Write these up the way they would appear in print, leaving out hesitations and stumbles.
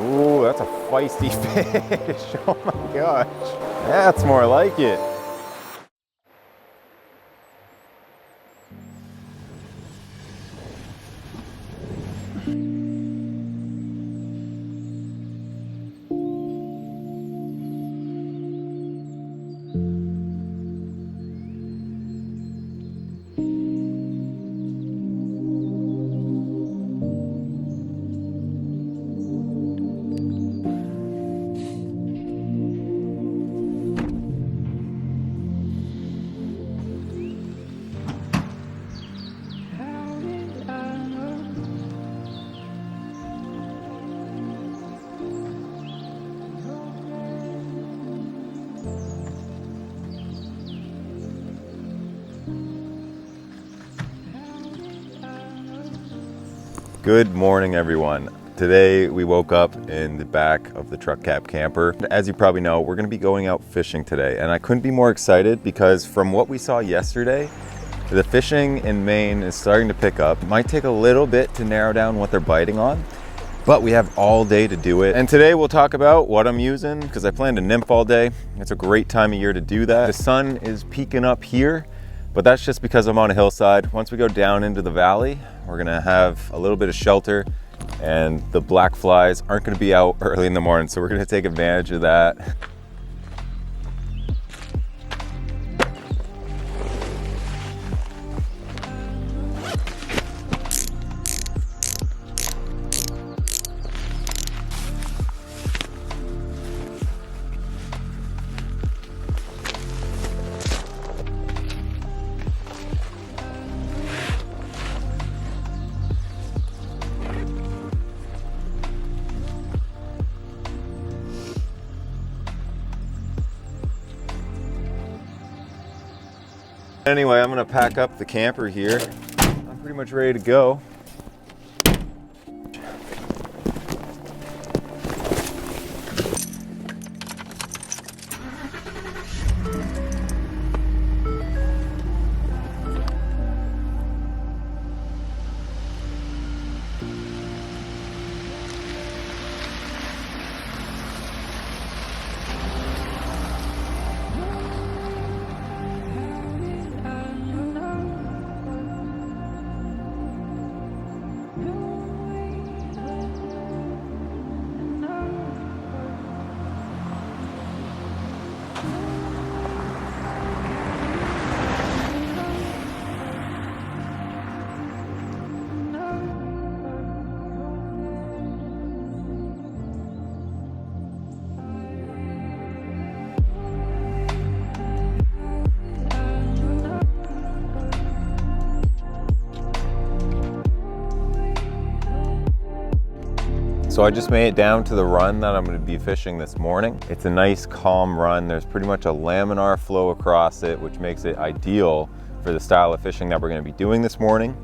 Ooh, that's a feisty fish. Oh my gosh. That's more like it. Good morning, everyone. Today we woke up in the back of the truck cab camper. As you probably know, we're going to be going out fishing today, and I couldn't be more excited because from what we saw yesterday, the fishing in Maine is starting to pick up. It might take a little bit to narrow down what they're biting on, but we have all day to do it. And today we'll talk about what I'm using because I plan to nymph all day. It's a great time of year to do that. The sun is peeking up here, but that's just because I'm on a hillside. Once we go down into the valley, we're gonna have a little bit of shelter and the black flies aren't gonna be out early in the morning, so we're gonna take advantage of that. Anyway, I'm gonna pack up the camper here. I'm pretty much ready to go. So I just made it down to the run that I'm going to be fishing this morning. It's a nice calm run. There's pretty much a laminar flow across it, which makes it ideal for the style of fishing that we're going to be doing this morning.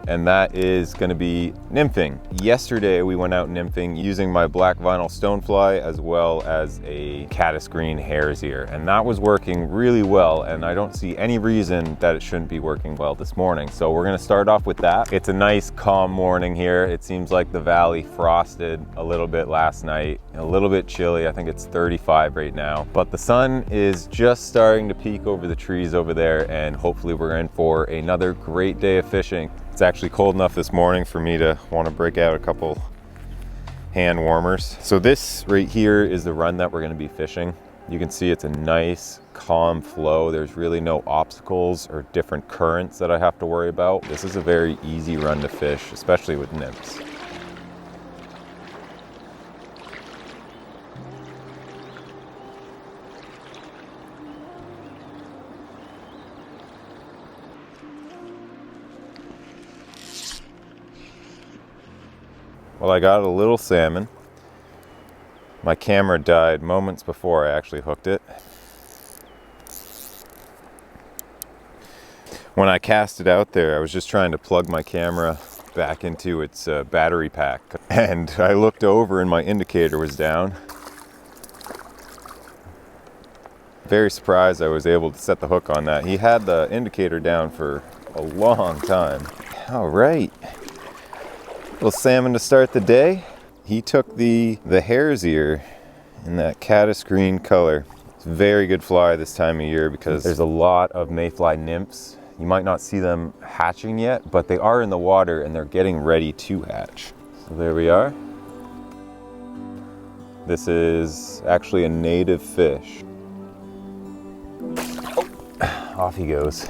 And that is going to be nymphing. Yesterday we went out nymphing using my black vinyl stonefly as well as a caddis green hare's ear, and that was working really well, and I don't see any reason that it shouldn't be working well this morning. So we're going to start off with that. It's a nice calm morning here. It seems like the valley frosted a little bit last night, a little bit chilly. I think it's 35 right now, but the sun is just starting to peek over the trees over there, and hopefully we're in for another great day of fishing. It's actually cold enough this morning for me to want to break out a couple hand warmers. So this right here is the run that we're going to be fishing. You can see it's a nice calm flow. There's really no obstacles or different currents that I have to worry about. This is a very easy run to fish, especially with nymphs. Well, I got a little salmon. My camera died moments before I actually hooked it. When I cast it out there, I was just trying to plug my camera back into its battery pack, and I looked over and my indicator was down. Very surprised I was able to set the hook on that. He had the indicator down for a long time. All right. Little salmon to start the day. He took the hare's ear in that caddis green color. It's a very good fly this time of year because there's a lot of mayfly nymphs. You might not see them hatching yet, but they are in the water and they're getting ready to hatch. So there we are. This is actually a native fish. Oh, off he goes.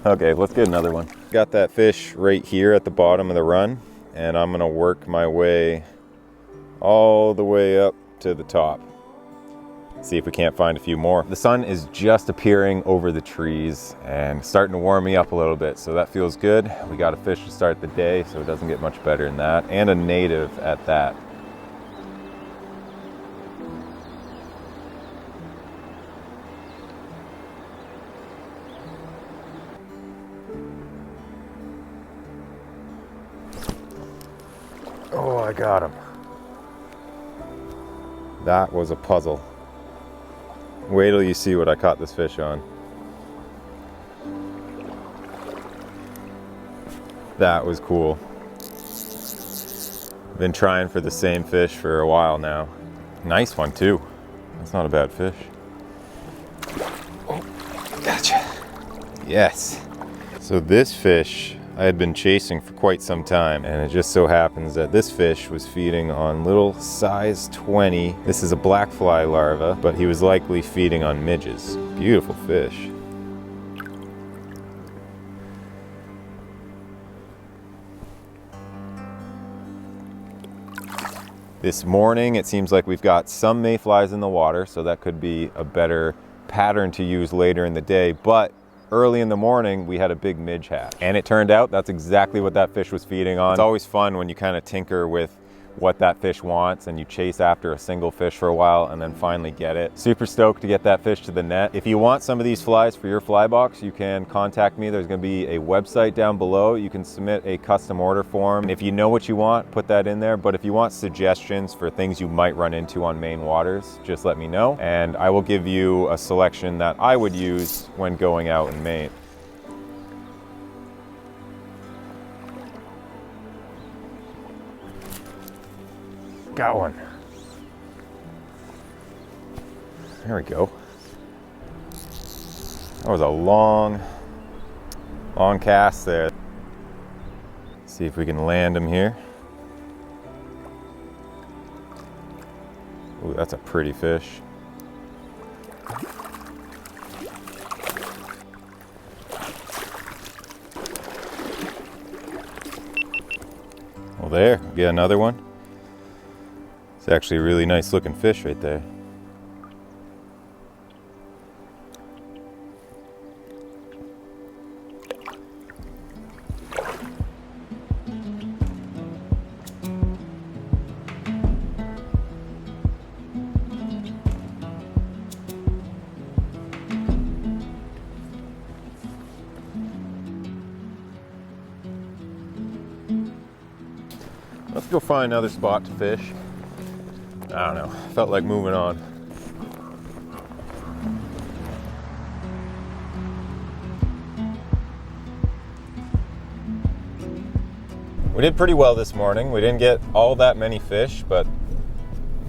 Okay, let's get another one. Got that fish right here at the bottom of the run, and I'm gonna work my way all the way up to the top. See if we can't find a few more. The sun is just appearing over the trees and starting to warm me up a little bit, so that feels good. We got a fish to start the day, so it doesn't get much better than that, and a native at that. Oh, I got him. That was a puzzle. Wait till you see what I caught this fish on. That was cool. Been trying for the same fish for a while now. Nice one too. That's not a bad fish. Oh, gotcha. Yes. So this fish I had been chasing for quite some time, and it just so happens that this fish was feeding on little size 20. This is a black fly larva, but he was likely feeding on midges. Beautiful fish. This morning it seems like we've got some mayflies in the water, so that could be a better pattern to use later in the day, but early in the morning, we had a big midge hatch. And it turned out that's exactly what that fish was feeding on. It's always fun when you kind of tinker with what that fish wants and you chase after a single fish for a while and then finally get it. Super stoked to get that fish to the net. If you want some of these flies for your fly box, you can contact me. There's gonna be a website down below. You can submit a custom order form. If you know what you want, put that in there. But if you want suggestions for things you might run into on Maine waters, just let me know. And I will give you a selection that I would use when going out in Maine. Got one. There we go. That was a long cast there. See if we can land him here. Ooh, that's a pretty fish. Well, there, get another one. It's actually a really nice looking fish right there. Let's go find another spot to fish. I don't know, felt like moving on. We did pretty well this morning. We didn't get all that many fish, but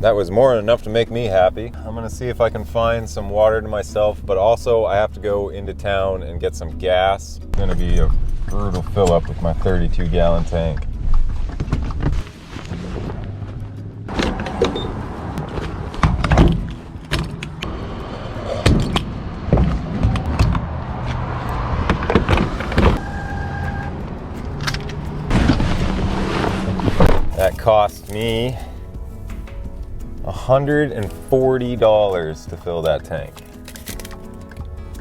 that was more than enough to make me happy. I'm gonna see if I can find some water to myself, but also I have to go into town and get some gas. It's gonna be a brutal fill up with my 32-gallon tank. That cost me $140 to fill that tank.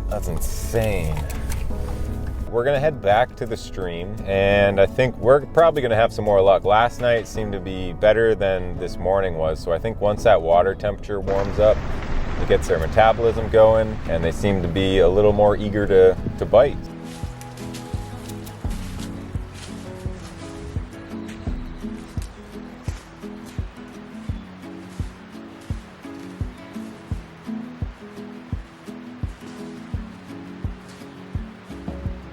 That's insane. We're gonna head back to the stream, and I think we're probably gonna have some more luck. Last night seemed to be better than this morning was, so I think once that water temperature warms up, it gets their metabolism going, and they seem to be a little more eager to bite.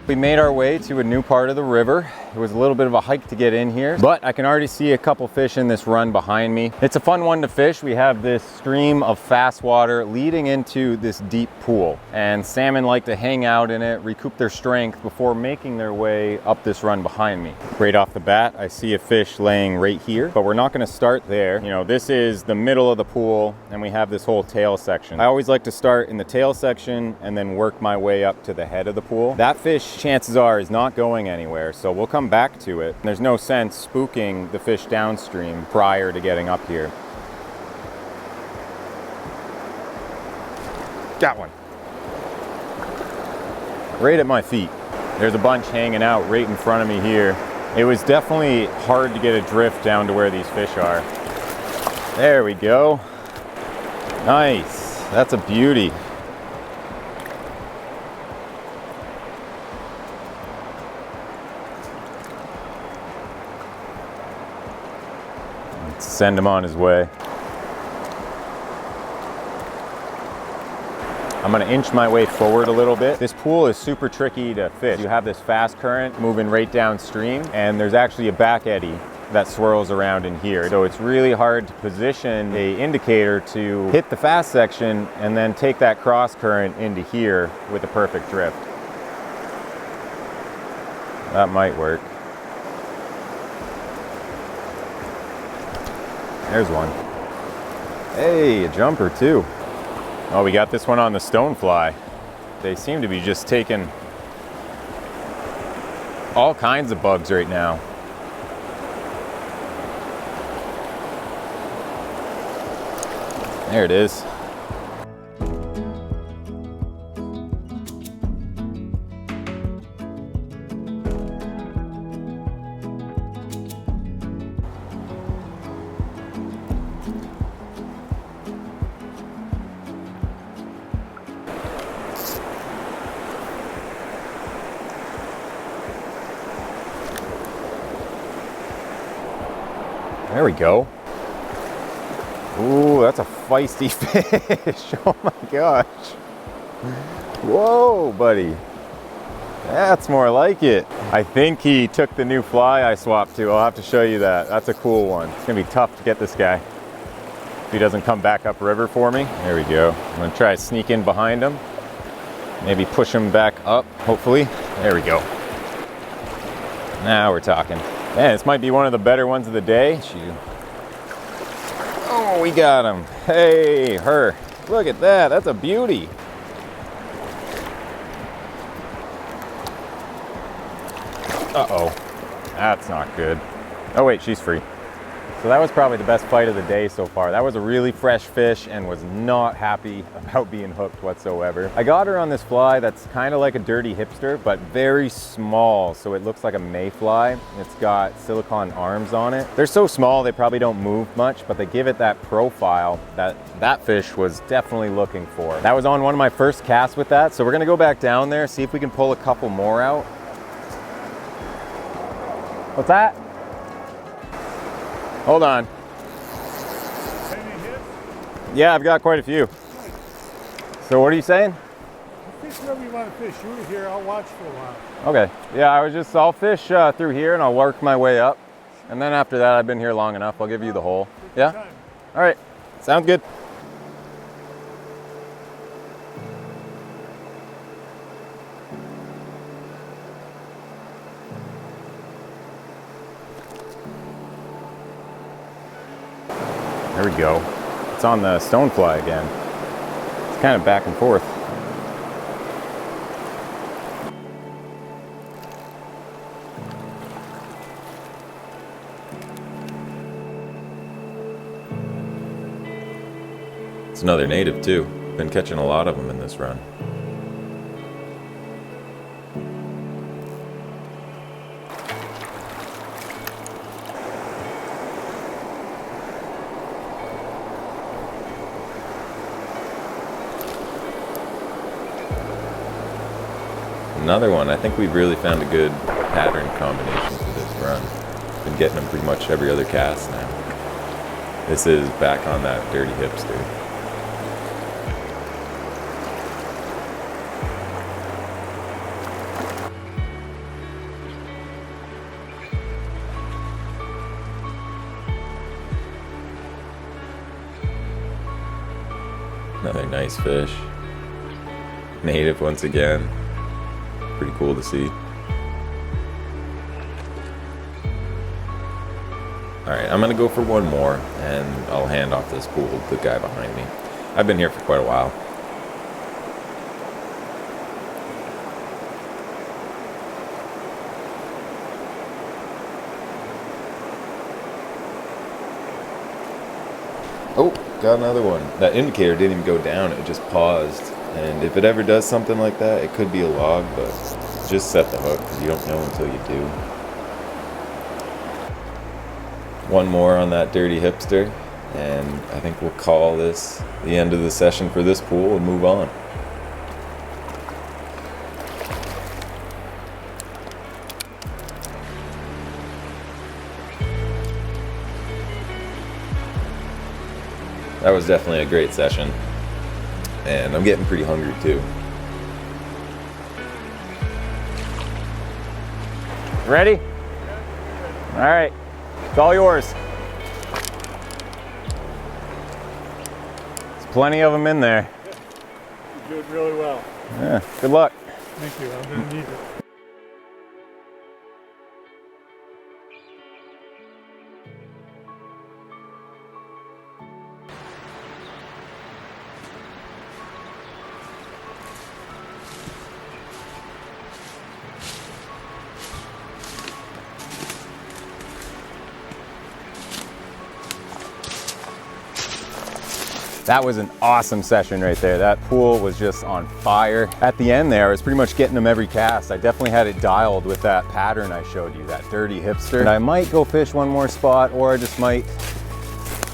We made our way to a new part of the river. It was a little bit of a hike to get in here, but I can already see a couple fish in this run behind me. It's a fun one to fish. We have this stream of fast water leading into this deep pool, and salmon like to hang out in it, recoup their strength before making their way up this run behind me. Right off the bat, I see a fish laying right here, but we're not going to start there. You know, this is the middle of the pool, and we have this whole tail section. I always like to start in the tail section and then work my way up to the head of the pool. That fish, chances are, is not going anywhere, so we'll come back to it. There's no sense spooking the fish downstream prior to getting up here. Got one. Right at my feet. There's a bunch hanging out right in front of me here. It was definitely hard to get a drift down to where these fish are. There we go. Nice. That's a beauty. Let's send him on his way. I'm gonna inch my way forward a little bit. This pool is super tricky to fish. You have this fast current moving right downstream, and there's actually a back eddy that swirls around in here. So it's really hard to position a indicator to hit the fast section and then take that cross current into here with a perfect drift. That might work. There's one. Hey, a jumper too. Oh, we got this one on the stonefly. They seem to be just taking all kinds of bugs right now. There it is. There we go. Ooh, that's a feisty fish. Oh my gosh. Whoa, buddy. That's more like it. I think he took the new fly I swapped to. I'll have to show you that. That's a cool one. It's gonna be tough to get this guy if he doesn't come back upriver for me. There we go. I'm gonna try to sneak in behind him. Maybe push him back up, hopefully. There we go. Now we're talking. Man, this might be one of the better ones of the day. Oh, we got him. Hey, her. Look at that. That's a beauty. Uh-oh. That's not good. Oh, wait, she's free. So that was probably the best fight of the day so far. That was a really fresh fish and was not happy about being hooked whatsoever. I got her on this fly that's kind of like a dirty hipster, but very small. So it looks like a mayfly. It's got silicone arms on it. They're so small, they probably don't move much, but they give it that profile that fish was definitely looking for. That was on one of my first casts with that. So we're gonna go back down there, see if we can pull a couple more out. What's that? Hold on. Any hits? Yeah, I've got quite a few. So what are you saying? Fish wherever you want to fish. Shoot it here. I'll watch for a while. Okay. Yeah, I'll fish through here and I'll work my way up. And then after that, I've been here long enough. I'll give you the hole. Yeah? All right. Sounds good. There we go. It's on the stonefly again. It's kind of back and forth. It's another native too. Been catching a lot of them in this run. Another one. I think we've really found a good pattern combination for this run. Been getting them pretty much every other cast now. This is back on that dirty hipster. Another nice fish. Native once again. Pretty cool to see. All right, I'm gonna go for one more and I'll hand off this pool to the guy behind me. I've been here for quite a while. Oh, got another one. That indicator didn't even go down, it just paused. And if it ever does something like that, it could be a log, but just set the hook because you don't know until you do. One more on that dirty hipster, and I think we'll call this the end of the session for this pool and move on. That was definitely a great session, and I'm getting pretty hungry too. Ready? All right, it's all yours. There's plenty of them in there. You're doing really well. Yeah, good luck. Thank you. I'm going to need it. That was an awesome session right there. That pool was just on fire. At the end there, I was pretty much getting them every cast. I definitely had it dialed with that pattern I showed you, that dirty hipster. And I might go fish one more spot, or I just might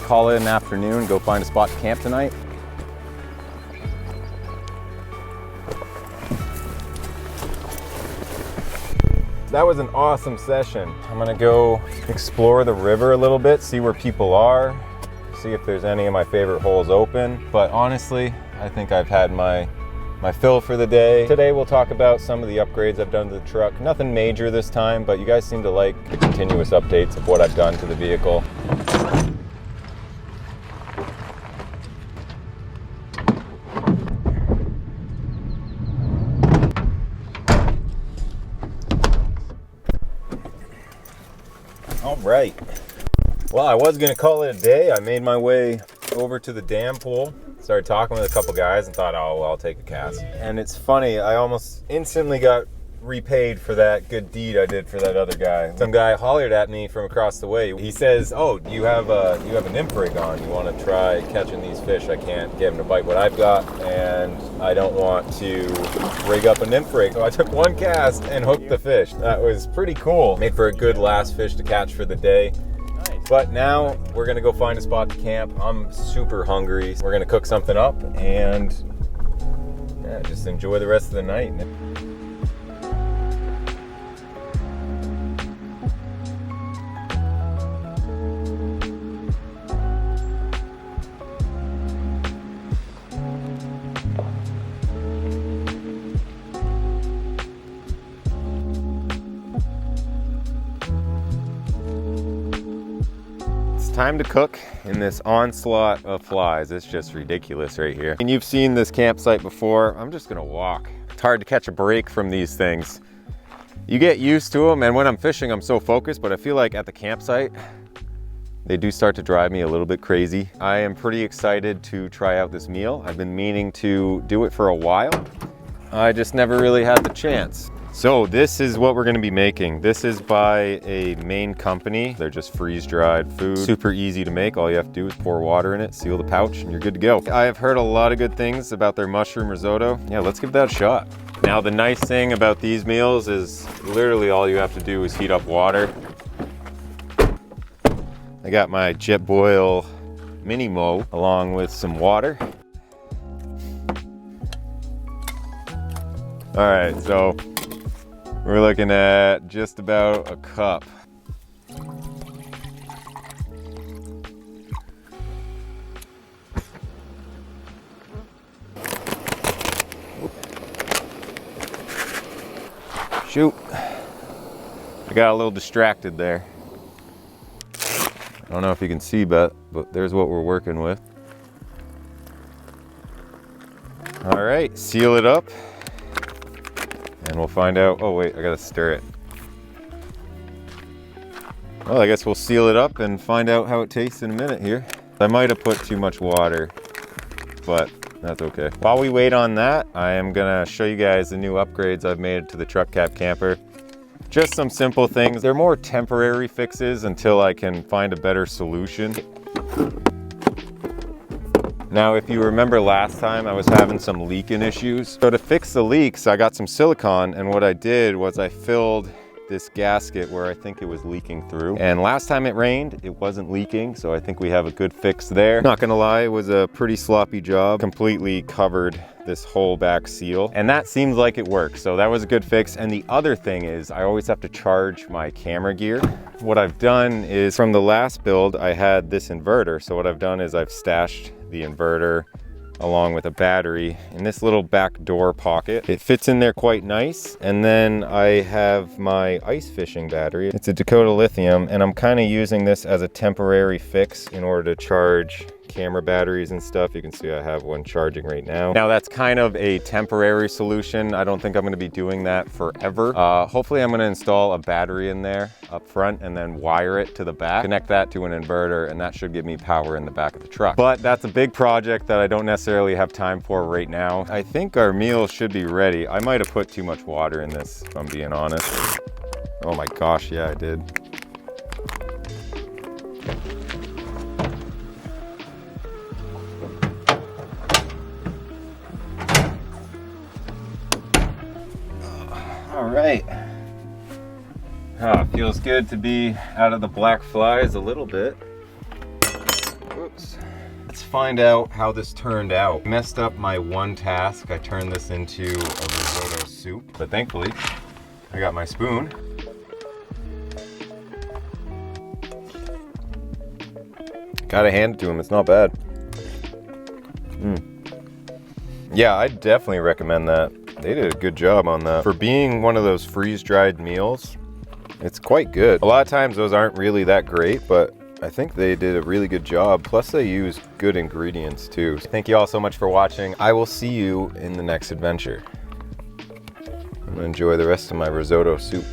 call it an afternoon, go find a spot to camp tonight. That was an awesome session. I'm gonna go explore the river a little bit, see where people are, see if there's any of my favorite holes open. But honestly, I think I've had my fill for the day. Today we'll talk about some of the upgrades I've done to the truck. Nothing major this time, but you guys seem to like the continuous updates of what I've done to the vehicle. All right. Well, I was gonna call it a day. I made my way over to the dam pool, started talking with a couple guys and thought, oh, well, I'll take a cast. And it's funny, I almost instantly got repaid for that good deed I did for that other guy. Some guy hollered at me from across the way. He says, oh, you have a nymph rig on. You want to try catching these fish? I can't get him to bite what I've got, and I don't want to rig up a nymph rig. So I took one cast and hooked the fish. That was pretty cool. Made for a good last fish to catch for the day. But now we're gonna go find a spot to camp. I'm super hungry. We're gonna cook something up and yeah, just enjoy the rest of the night. Time to cook in this onslaught of flies. It's just ridiculous right here. And you've seen this campsite before. I'm just gonna walk. It's hard to catch a break from these things. You get used to them, and when I'm fishing, I'm so focused, but I feel like at the campsite, they do start to drive me a little bit crazy. I am pretty excited to try out this meal. I've been meaning to do it for a while. I just never really had the chance. So this is what we're gonna be making. This is by a Maine company. They're just freeze-dried food. Super easy to make. All you have to do is pour water in it, seal the pouch, and you're good to go. I have heard a lot of good things about their mushroom risotto. Yeah, let's give that a shot. Now the nice thing about these meals is literally all you have to do is heat up water. I got my Jetboil Mini Mo along with some water. All right, so we're looking at just about a cup. Shoot. I got a little distracted there. I don't know if you can see, but there's what we're working with. All right, seal it up and we'll find out. Oh wait, I gotta stir it. Well, I guess we'll seal it up and find out how it tastes in a minute here. I might have put too much water, but that's okay. While we wait on that, I am gonna show you guys the new upgrades I've made to the truck cab camper. Just some simple things. They're more temporary fixes until I can find a better solution. Now, if you remember last time, I was having some leaking issues. So to fix the leaks, I got some silicone, and what I did was I filled this gasket where I think it was leaking through. And last time it rained, it wasn't leaking, so I think we have a good fix there. Not gonna lie, it was a pretty sloppy job. Completely covered this whole back seal, and that seems like it works, so that was a good fix. And the other thing is, I always have to charge my camera gear. What I've done is, from the last build, I had this inverter, so what I've done is I've stashed the inverter along with a battery in this little back door pocket. It fits in there quite nice. And then I have my ice fishing battery. It's a Dakota lithium, and I'm kind of using this as a temporary fix in order to charge camera batteries and stuff. You can see I have one charging right now. Now that's kind of a temporary solution. I don't think I'm gonna be doing that forever. Hopefully I'm gonna install a battery in there up front and then wire it to the back, connect that to an inverter, and that should give me power in the back of the truck. But that's a big project that I don't necessarily have time for right now. I think our meal should be ready. I might have put too much water in this, if I'm being honest. Oh my gosh, yeah, I did. All right. Feels good to be out of the black flies a little bit. Oops. Let's find out how this turned out. Messed up my one task. I turned this into a risotto soup, but thankfully I got my spoon. Gotta hand it to him, it's not bad. Yeah, I definitely recommend that. They did a good job on that. For being one of those freeze-dried meals, it's quite good. A lot of times those aren't really that great, but I think they did a really good job. Plus they use good ingredients too. Thank you all so much for watching. I will see you in the next adventure. I'm gonna enjoy the rest of my risotto soup.